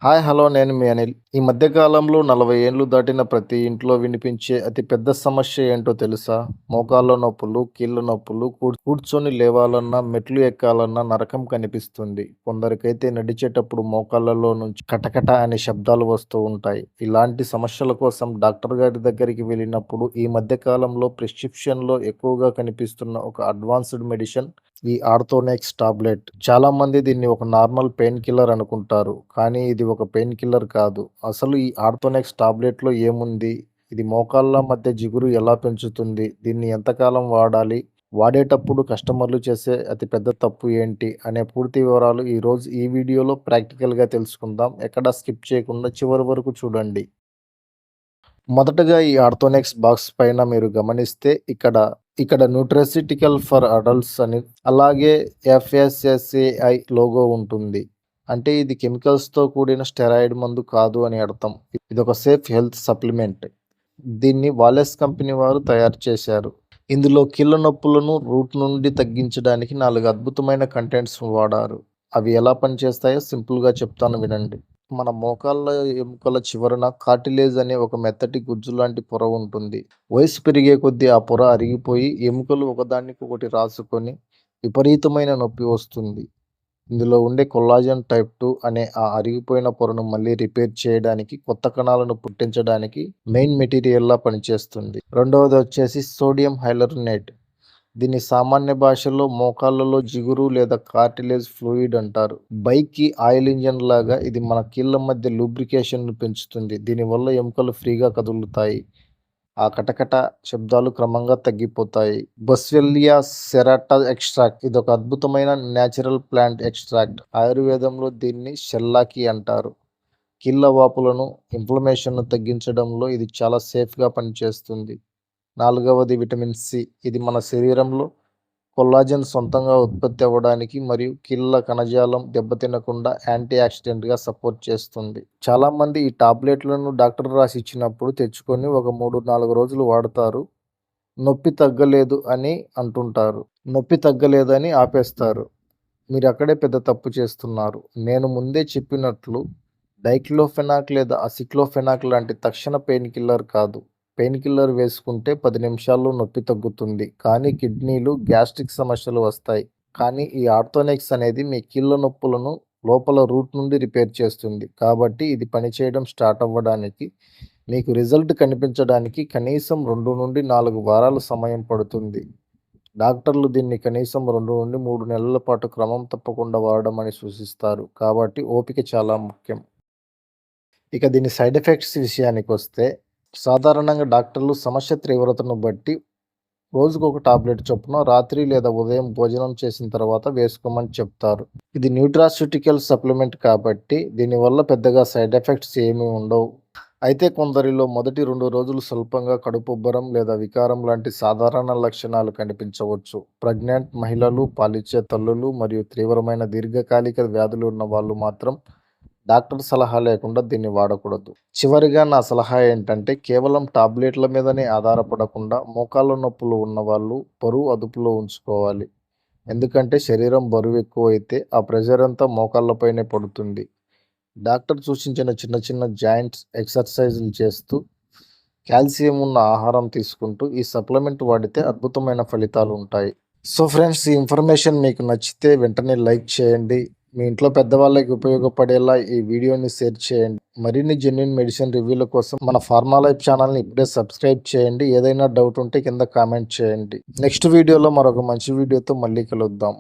Hi hello నేను మీ అనిల్. ఈ మధ్య కాలంలో 40 ఏండ్లు దాటిన ప్రతి ఇంట్లో వినిపించే అతి పెద్ద సమస్య ఏంటో తెలుసా? మోకాళ్ళ నొప్పులు, కీళ్ళ నొప్పులు, కూర్చొని లేవాలన్నా, మెట్లు ఎక్కాలన్నా నరకం కనిపిస్తుంది. కొందరికైతే నడిచేటప్పుడు మోకాళ్ళలో నుంచి కటకట అనే శబ్దాలు వస్తూ ఉంటాయి. ఇలాంటి సమస్యల కోసం డాక్టర్ గారి దగ్గరికి వెళ్ళినప్పుడు ఈ మధ్య కాలంలో ప్రిస్క్రిప్షన్‌లో ఎక్కువగా కనిపిస్తున్న ఒక అడ్వాన్స్డ్ మెడిసిన్ ఈ ఆర్థోనెక్స్ టాబ్లెట్. చాలా మంది దీన్ని ఒక నార్మల్ పెయిన్ కిల్లర్ అనుకుంటారు. కానీ ఇది ఒక పెయిన్ కిల్లర్ కాదు. అసలు ఈ ఆర్థోనెక్స్ టాబ్లెట్‌లో ఏముంది? ఇది మోకాళ్ళ మధ్య జిగురు ఎలా పెంచుతుంది? దీన్ని ఎంతకాలం వాడాలి? వాడేటప్పుడు కస్టమర్లు చేసే అతి పెద్ద తప్పు ఏంటి? అనే పూర్తి వివరాలు ఈరోజు ఈ వీడియోలో ప్రాక్టికల్‌గా తెలుసుకుందాం. ఎక్కడా స్కిప్ చేయకుండా చివరి వరకు చూడండి. మొదటగా ఈ ఆర్థోనెక్స్ బాక్స్ పైన మీరు గమనిస్తే ఇక్కడ న్యూట్రాసిటికల్ ఫర్ అడల్ట్స్ అని అలాగే ఎఫ్ఎస్ఎస్ఏఐ లోగో ఉంటుంది. అంటే ఇది కెమికల్స్‌తో కూడిన స్టెరాయిడ్ మందు కాదు అని అర్థం. ఇదొక సేఫ్ హెల్త్ సప్లిమెంట్. దీన్ని వాలెస్ కంపెనీ వారు తయారు చేశారు. ఇందులో కీళ్ళ నొప్పులను రూట్ నుండి తగ్గించడానికి 4 అద్భుతమైన కంటెంట్స్ వాడారు. అవి ఎలా పనిచేస్తాయో సింపుల్‌గా చెప్తాను వినండి. మన మోకాళ్ళ ఎముకల చివరన కార్టిలేజ్ అనే ఒక మెత్తటి గుజ్జు లాంటి పొర ఉంటుంది. వయసు పెరిగే కొద్దీ ఆ పొర అరిగిపోయి ఎముకలు ఒకదానికొకటి రాసుకొని విపరీతమైన నొప్పి వస్తుంది. ఇందులో ఉండే కొల్లాజెన్ టైప్ 2 అనే ఆ అరిగిపోయిన పొరను మళ్ళీ రిపేర్ చేయడానికి, కొత్త కణాలను పుట్టించడానికి మెయిన్ మెటీరియల్‌లా పనిచేస్తుంది. రెండవది వచ్చేసి సోడియం హైలరునేట్. దీన్ని సామాన్య భాషలో మోకాళ్ళలో జిగురు లేదా కార్టిలేజ్ ఫ్లూయిడ్ అంటారు. బైక్‌కి ఆయిల్ ఇంజిన్ లాగా ఇది మన కీళ్ళ మధ్య లూబ్రికేషన్‌ను పెంచుతుంది. దీనివల్ల ఎముకలు ఫ్రీగా కదులుతాయి. ఆ కటకట శబ్దాలు క్రమంగా తగ్గిపోతాయి. బొస్వెల్లియా సెరాటా ఎక్స్ట్రాక్ట్ ఇదొక అద్భుతమైన న్యాచురల్ ప్లాంట్ ఎక్స్ట్రాక్ట్. ఆయుర్వేదంలో దీన్ని షెల్లాకి అంటారు. కీళ్ళ వాపులను, ఇన్‌ఫ్లమేషన్‌ను తగ్గించడంలో ఇది చాలా సేఫ్‌గా పనిచేస్తుంది. నాలుగవది విటమిన్ సి. ఇది మన శరీరంలో కొల్లాజెన్ సొంతంగా ఉత్పత్తి అవ్వడానికి మరియు కీళ్ళ కణజాలం దెబ్బతినకుండా యాంటీ ఆక్సిడెంట్‌గా సపోర్ట్ చేస్తుంది. చాలామంది ఈ టాబ్లెట్‌లను డాక్టర్ రాసి ఇచ్చినప్పుడు తెచ్చుకొని ఒక 3, 4 రోజులు వాడతారు. నొప్పి తగ్గలేదు అని అంటుంటారు. నొప్పి తగ్గలేదని ఆపేస్తారు. మీరక్కడే పెద్ద తప్పు చేస్తున్నారు. నేను ముందే చెప్పినట్లు డైక్లోఫెనాక్ లేదా అసిక్లోఫెనాక్ లాంటి తక్షణ పెయిన్ కిల్లర్ కాదు. పెయిన్ కిల్లర్ వేసుకుంటే 10 నిమిషాల్లో నొప్పి తగ్గుతుంది. కానీ కిడ్నీలు, గ్యాస్ట్రిక్ సమస్యలు వస్తాయి. కానీ ఈ ఆర్థోనెక్స్ అనేది మీ కీళ్ళ నొప్పులను లోపల రూట్ నుండి రిపేర్ చేస్తుంది. కాబట్టి ఇది పనిచేయడం స్టార్ట్ అవ్వడానికి, మీకు రిజల్ట్ కనిపించడానికి కనీసం 2 నుండి 4 వారాల సమయం పడుతుంది. డాక్టర్లు దీన్ని కనీసం 2 నుండి 3 నెలల పాటు క్రమం తప్పకుండా వాడమని సూచిస్తారు. కాబట్టి ఓపిక చాలా ముఖ్యం. ఇక దీని సైడ్ ఎఫెక్ట్స్ విషయానికొస్తే, సాధారణంగా డాక్టర్లు సమస్య తీవ్రతను బట్టి రోజుకొక టాబ్లెట్ చొప్పున రాత్రి లేదా ఉదయం భోజనం చేసిన తర్వాత వేసుకోమని చెప్తారు. ఇది న్యూట్రాస్యూటికల్ సప్లిమెంట్ కాబట్టి దీనివల్ల పెద్దగా సైడ్ ఎఫెక్ట్స్ ఏమీ ఉండవు. అయితే కొందరిలో మొదటి 2 రోజులు స్వల్పంగా కడుపుబ్బరం లేదా వికారం లాంటి సాధారణ లక్షణాలు కనిపించవచ్చు. ప్రెగ్నెంట్ మహిళలు, పాలిచ్చే తల్లులు మరియు తీవ్రమైన దీర్ఘకాలిక వ్యాధులు ఉన్న వాళ్ళు మాత్రం డాక్టర్ సలహా లేకుండా దీన్ని వాడకూడదు. చివరిగా నా సలహా ఏంటంటే, కేవలం టాబ్లెట్ల మీదనే ఆధారపడకుండా మోకాళ్ళ నొప్పులు ఉన్నవాళ్ళు బరువు అదుపులో ఉంచుకోవాలి. ఎందుకంటే శరీరం బరువు ఎక్కువైతే ఆ ప్రెషర్ అంతా మోకాళ్ళపైనే పడుతుంది. డాక్టర్ సూచించిన చిన్న చిన్న జాయింట్స్ ఎక్సర్సైజులు చేస్తూ, కాల్షియం ఉన్న ఆహారం తీసుకుంటూ ఈ సప్లిమెంట్ వాడితే అద్భుతమైన ఫలితాలు ఉంటాయి. సో ఫ్రెండ్స్, ఈ ఇన్ఫర్మేషన్ మీకు నచ్చితే వెంటనే లైక్ చేయండి. మీ ఇంట్లో పెద్దవాళ్ళకి ఉపయోగపడేలా ఈ వీడియోని షేర్ చేయండి. మరిన్ని జెన్యూన్ మెడిసిన్ రివ్యూల కోసం మన ఫార్మా లైఫ్ ఛానల్ని ఇప్పుడే సబ్స్క్రైబ్ చేయండి. ఏదైనా డౌట్ ఉంటే కింద కామెంట్ చేయండి. నెక్స్ట్ వీడియోలో మరొక మంచి వీడియోతో మళ్ళీ కలుద్దాం.